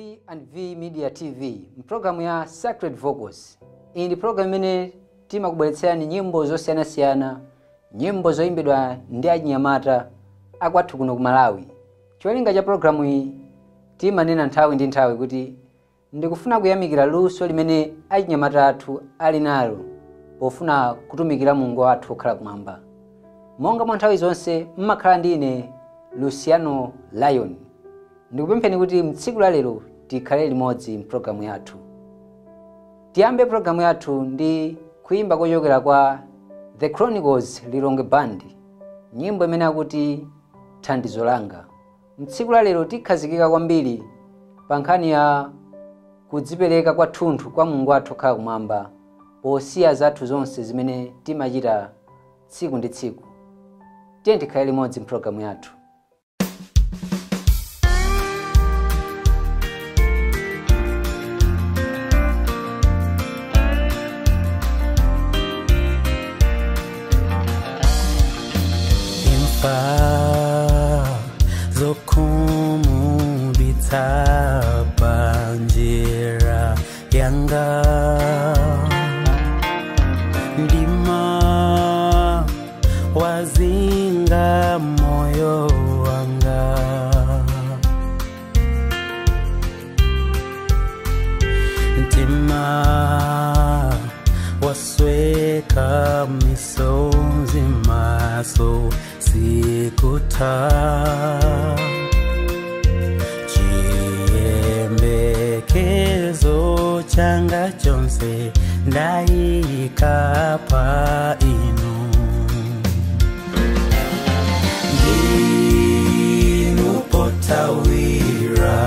V&V Media TV, programu ya Sacred Vocals. Hii ndi programu imene timakubweretserani nyimbo zosiyanasiyana, nyimbo zoimbidwa ndi achinyamata akwathu kuno ku Malawi. Cholinga cha programu iyi timanena nthawi ndi nthawi kuti ndikufuna kuyamikira luso limene achinyamata athu ali nalo pofuna kutumikira Mulungu wathu okhala kumwamba. Monga mwa nthawi zonse mmakhala ndi ine Luciano Lion. Ndikupempheni kuti mtsiku la lero tikhale limodzi mpulogalamu yathu. Tiyambe programu yathu ndi kuimba kochokera kwa The Chronicles Lilongwe Band, nyimbo imene akuti Thandizo Langa. Mtsiku la lero tikhazikika kwambiri pa nkhani ya kudzipereka kwathunthu kwa Mulungu wathu okhala kumwamba posiya zathu zonse zimene timachita tsiku ndi tsiku. Tiye tikhale limodzi mpulogalamu yathu. Zokumu bitabanjira yanga ndima wazinga moyo wanga ntima wasweka misonzi maso sikuta chiyembekezo changa chonse ndayika pa inu ndinu potawira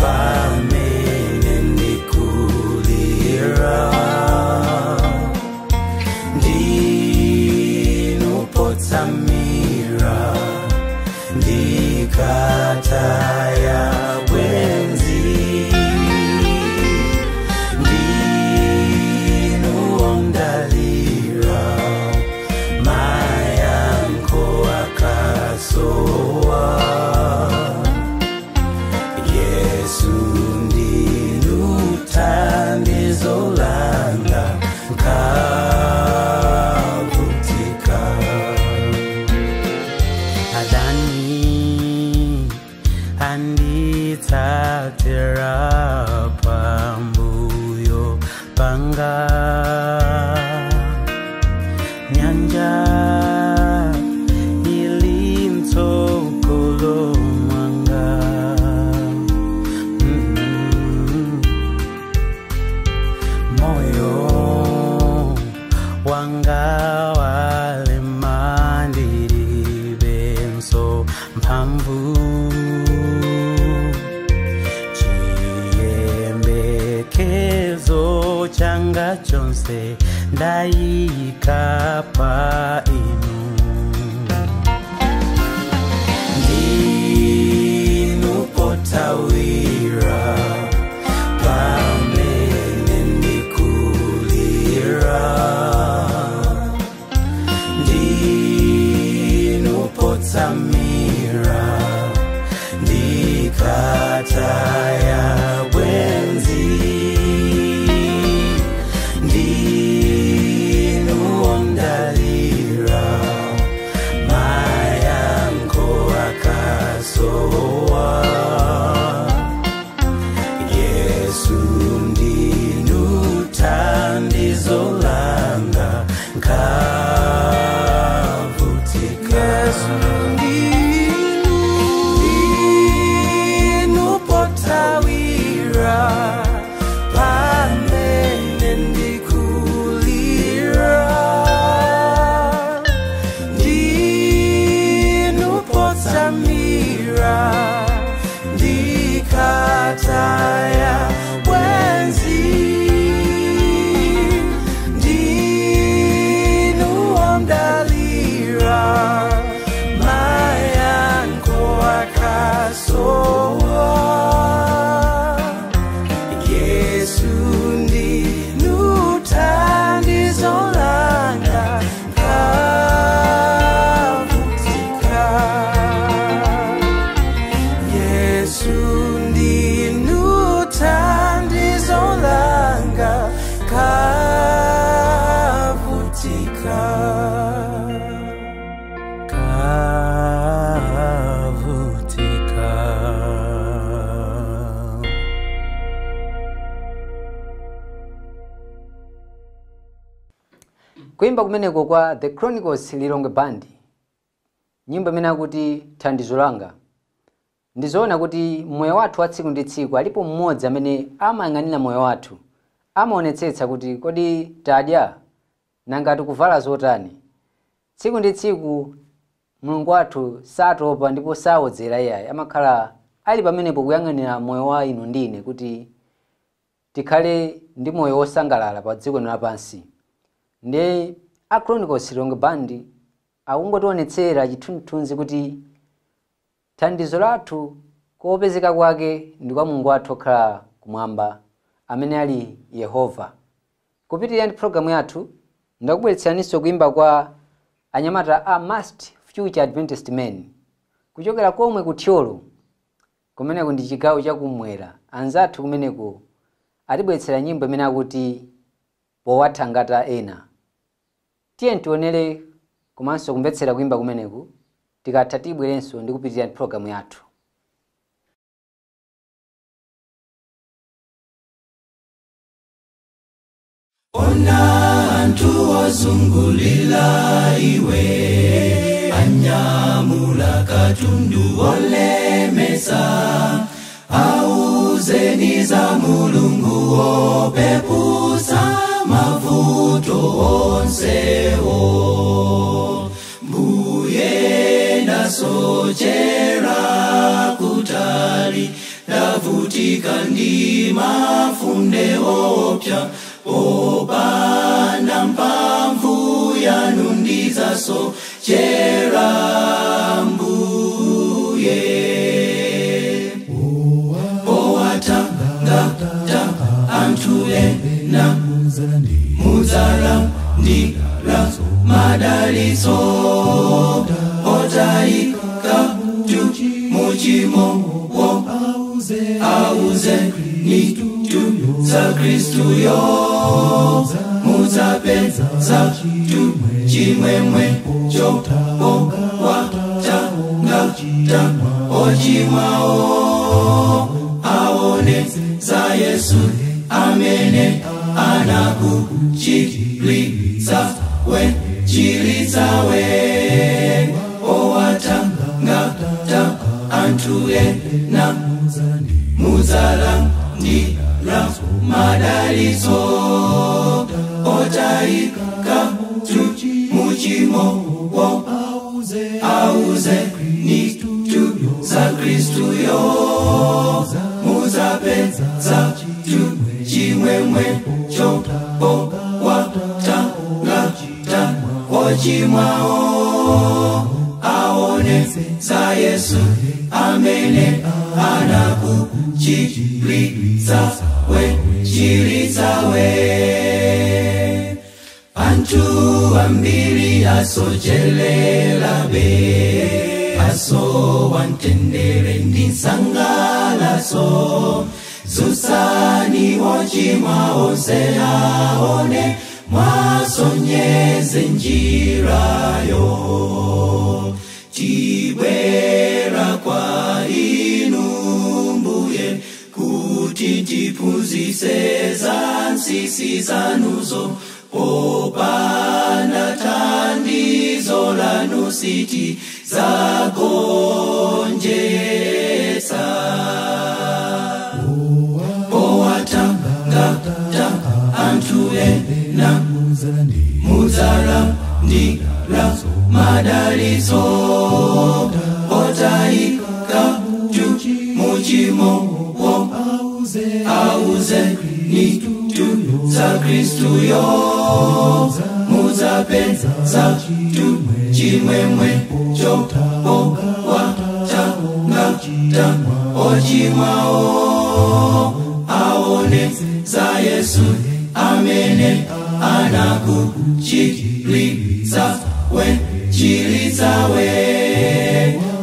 pamene ndikulira Samira ndikataya wenzi ndinuondalira mayanko akasowa Yesu ndinu thandizo langa anditsatira pambuyo panga nyanja ilimtsogolo mwanga moyo wanga walemandiribenso mphamvu changa chonse ndayika pa inu ndinu potawira pamene ndikulira ndinu potsamira ndikataya wenzi ndinuondalira mayanko akasowa Yesu ndinu thandizo langa nkavutika ndinu potawira pamene ndikulira ndinu potsamira ndikataya wenzi ndinuondalira mayanko akasowa Yesu ndinu thandizo langa nkavutika Yesu ndinu kuimba kumeneko kwa The Chronicles Lilongwe Band, nyimbo imene akuti thandizo langa. Ndizoona kuti moyo wathu wa tsiku ndi tsiku alipo mmodzi amene amayang'anira moyo wathu, amaonetsetsa kuti kodi tadya nanga tikuvala zotani. Tsiku ndi tsiku Mulungu wathu satopa ndipo sawodzera iyayi, amakhala ali pamenepo kuyang'anira moyo wa inu ndine kuti tikhale ndi moyo wosangalala pa dziko lapansi. Ndi a Chronicles Lilongwe Band akungotionetsera chithunzithunzi kuti thandizo lathu kopezeka kwake ndi kwa Mulungu wathu okhala kumwamba amene ali Yehova. Kupitirira ndi programu yathu ndakubweretsaninso kuimba kwa anyamata a Must Future Adventist Men kuchokera komwe ku Thyolo, kumeneko ndi chigawo chakumwera. Anzathu kumeneko atibweretsera nyimbo imene akuti powathangata ena. Tiye tionere komanso kumvetsera kuimba kumeneko, tikatha tibwerenso ndi kupitirira ndi programu yathu. Ona antu ozungulira iwe, anyamula katundu olemesa, auzeni za Mulungu opepusa mavuto onsewo. Mbuye ndasochera kutali, ndavutika ndi mafunde opya, opanda mphamvu yanu ndizasochera Mbuye. Powathangata anthu ena, mudzalandira madalitso, otayika muchimowo, auzeni za Kristuyo, mudzapeza chimwemwe chowathangata ochimwawo, aone za Yesu amene anakuchiritsa we. Powathangata anthu ena, mudzalandira madalitso, otayika muchimowo, auzeni za Kristuyo, mudzapeza chimwemwe chowathangata ochimwawo, aone za Yesu amene anakuchiritsa we. Anthu ambiri asochererabe, asowa mtendere ndi nsangalaso, zusani ochimwa onse aone, mwasonyeze njirayo. Tibwera kwa inu Mbuye, kuti tiphunzitse za nsisi zanuzo, popanda thandizo lanu sitidzagonjetsa. Powathangata anthu ena, mudzalandira madalitso, otayika muchimowo, auzeni za Kristuyo, mudzapeza chimwemwe chowathangata ochimwawo, aone za Yesu amene anakuchiritsa we.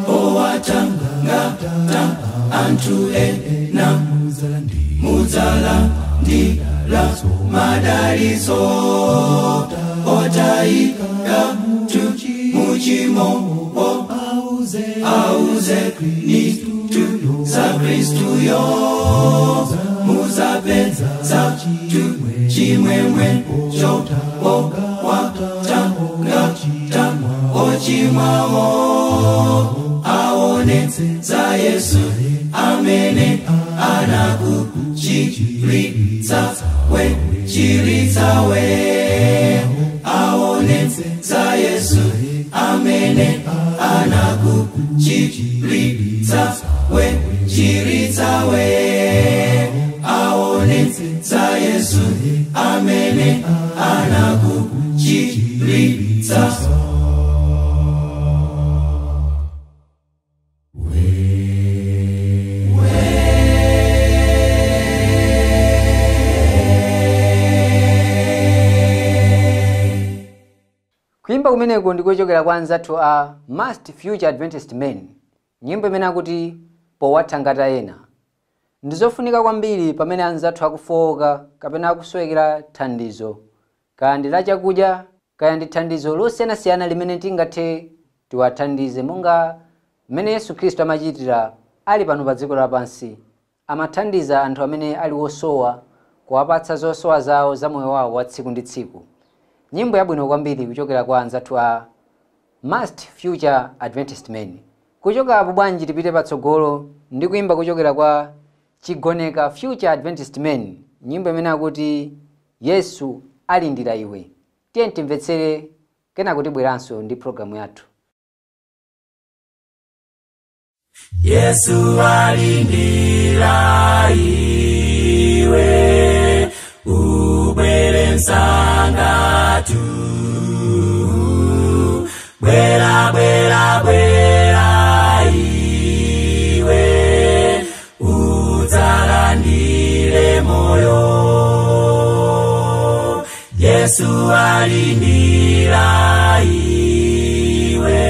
Powathangata anthu ena, mudzalandira madalitso, otayika muchimowo, auzeni za Kristuyo, mudzapeza chimwemwe chowathangata amene anakuchiritsa we chiritsa we aone za Yesu amene anakuchiritsa we chiritsa we aone za Yesu amene anakuchiritsa. Kuimba kumeneko ndikuchokera kwa anzathu a Must Future Adventist Men, nyimbo imene akuti powathandiza ena. Ndizofunika kwambiri pamene anzathu akufoka kapena akusowekera thandizo, kaya ndi la chakudya kaya ndi thandizo losiyanasiyana limene tingathe tiwathandize monga mmene Yesu Khristu amachitira ali pano pa dziko lapansi. Amathandiza anthu amene ali osowa, kuwapatsa zosowa zawo za moyo wawo wa tsiku ndi tsiku. Nyimbo yabwino kwambiri kuchokera kwa anzathu a Must Future Adventist Men. Kuchoka apo bwanji tipite patsogolo ndi kuimba kuchokera kwa Chigoneka Future Adventist Men, nyimbo imene akuti Yesu alindira iwe. Tiye timvetsere kena kuti bweranso ndi programu yathu. Yesu alindira iwe ubwere msangatu bwera bwera bwera iwe udzalandire moyo. Yesu alindira iwe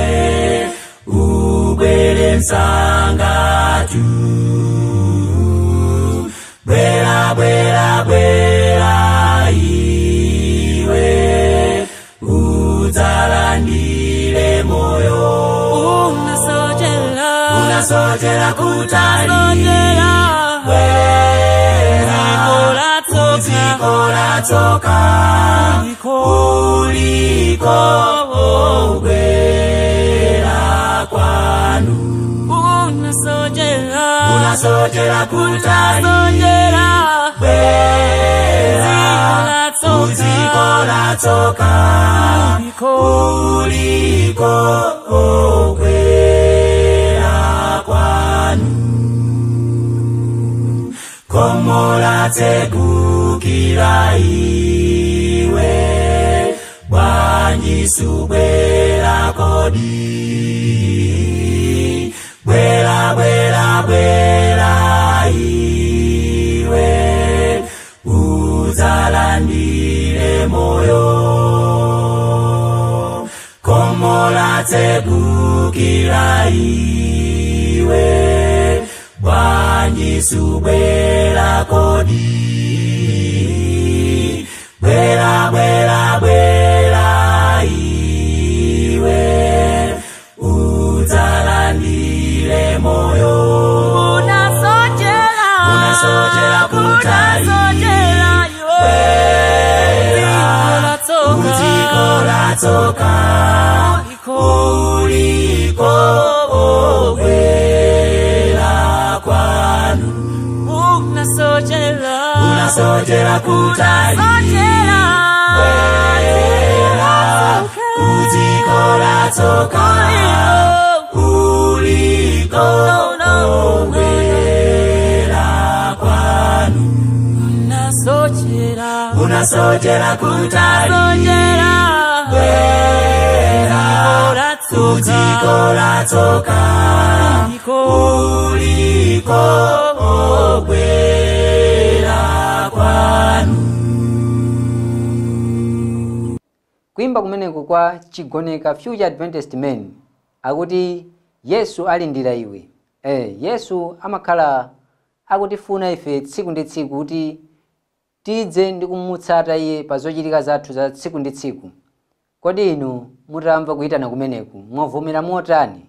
ubwere msangatu bwera bwera bwera iwe udzalandire moyo. Unasojera kutali dziko latsoka uliko bwera kwanu. Unasojera kutali bwera dziko latsoka uliko bwera kwanu. Komo latsegukira iwe bwanji subwera kodi bwera bwera bwera iwe udzalandire moyo. Komo latsegukira iwe bwanji subwera kodi bwera bwera bwera iwe udzalandire moyo. Unasojera kutali bwera dziko latsoka uliko bwera kwanu. Unasojera kutali bwera dziko latsoka uliko bwera kwanu. Unasojera kutali bwera dziko latsoka uliko bwera kwanu. Kuimba kumeneko kwa Chigoneka Future Adventist Men akuti Yesu alindira iwe. Yesu amakhala akutifuna ife tsiku ndi tsiku kuti tidze ndi kumutsata iye pa zochitika zathu za tsiku ndi tsiku. Kodi inu mutamva kuyitana kumeneku mwavomera motani?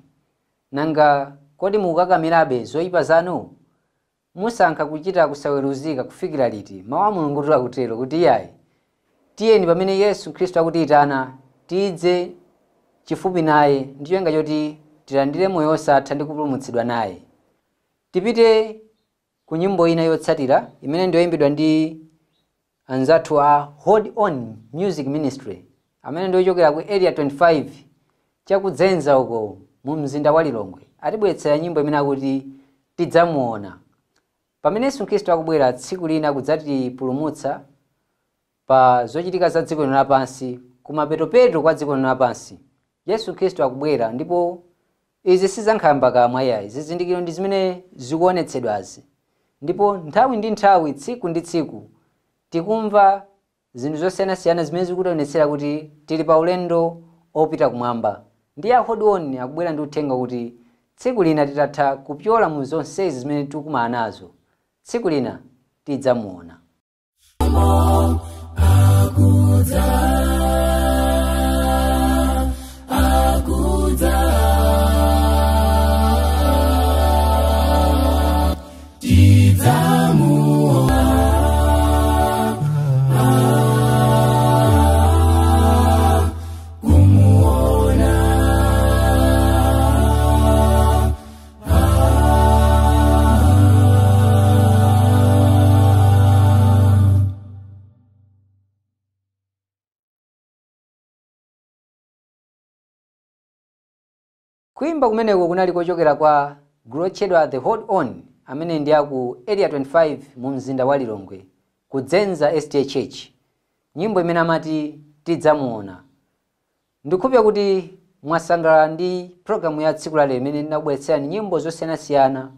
Nanga kodi mukakamirabe zoyipa zanu? Musankha kuchita kusaweruzika kufikira liti? Mawu a Mulungu akutero kuti iyayi tiyeni pamene Yesu Khristu akutiyitana tidze chifupi naye ndi cholinga choti tilandire moyo osatha ndi kupulumutsidwa naye. Tipite ku nyimbo ina yotsatira imene ndiyo imbidwa ndi anzathu a Hold On Music Ministry amene ndiyo chokera ku area 25 chakudzenza uko mu mzinda wa Lilongwe. Atibweretsera nyimbo imene akuti tidzamuona. Pamene Yesu Khristu akubwera tsiku lina kudzatipulumutsa pa zochitika za dziko lino lapansi, kumapetopeto kwa dziko lino lapansi, Yesu Khristu akubwera ndipo izi sizankhalamba kamwa yayi. Zizindikiro ndi zimene zikuonetsedwazi. Ndipo nthawi ndi nthawi, tsiku ndi tsiku, tikumva zinthu zosiyanasiyana zimene zikutionetsera kuti tili pa ulendo opita kumwamba. Ndi a Hold On akubwera ndi uthenga kuti tsiku lina titatha kupyola mu zonsezi zimene tikumana nazo, tsiku lina tidzamuona. Kuimba kumeneko kunali kochokera kwa gulu lotchedwa The Hold On amene ndi aku area 25 mu mzinda wa Lilongwe kudzenza SDA Church. Nyimbo imene amati tidzamuona. Ndikupempha kuti mwasangalala ndi programu ya tsiku la lero imene ndinabweretserani nyimbo zosiyanasiyana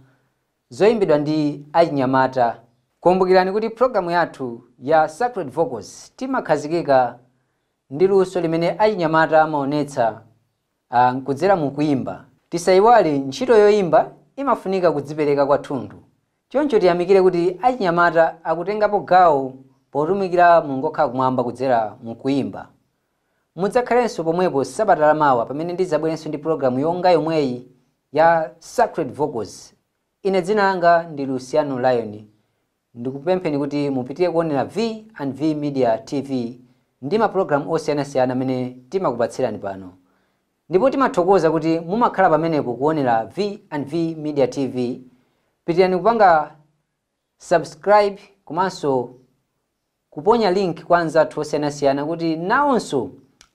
zoyimbidwa ndi achinyamata. Kumbukirani kuti programu yathu ya Sacred Vocals timakhazikika ndi luso limene achinyamata amaonetsa kudzera mu kuimba. Tisayiwale ntchito yoimba imafunika kudzipereka kwathunthu. Choncho tiyamikire kuti achinyamata akutengapo gawo potumikira Mulungu okhala kumwamba kudzera mu kuimba. Mudzakhalenso pomwepo sabata lamawa pamene ndidzabwerenso ndi programu yonga yomweyi ya Sacred Vocals. Ine dzina langa ndi Luciano Lion. Ndikupempheni kuti mupitire kuonera V&V Media TV ndi mapulogalamu osiyanasiyana amene timakupatsirani pano. Ndipo timathokoza kuti mumakhala pamenepo kuonera V&V Media TV. Pitirani kupanga subscribe komanso kuponya link kwa anzathu osiyanasiyana kuti nawonso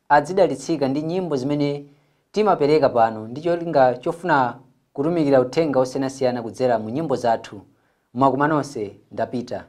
adzidalitsika ndi nyimbo zimene timapereka pano ndi cholinga chofuna kutumikira uthenga osiyanasiyana kudzera mu nyimbo zathu. Mwakumanonse ndapita.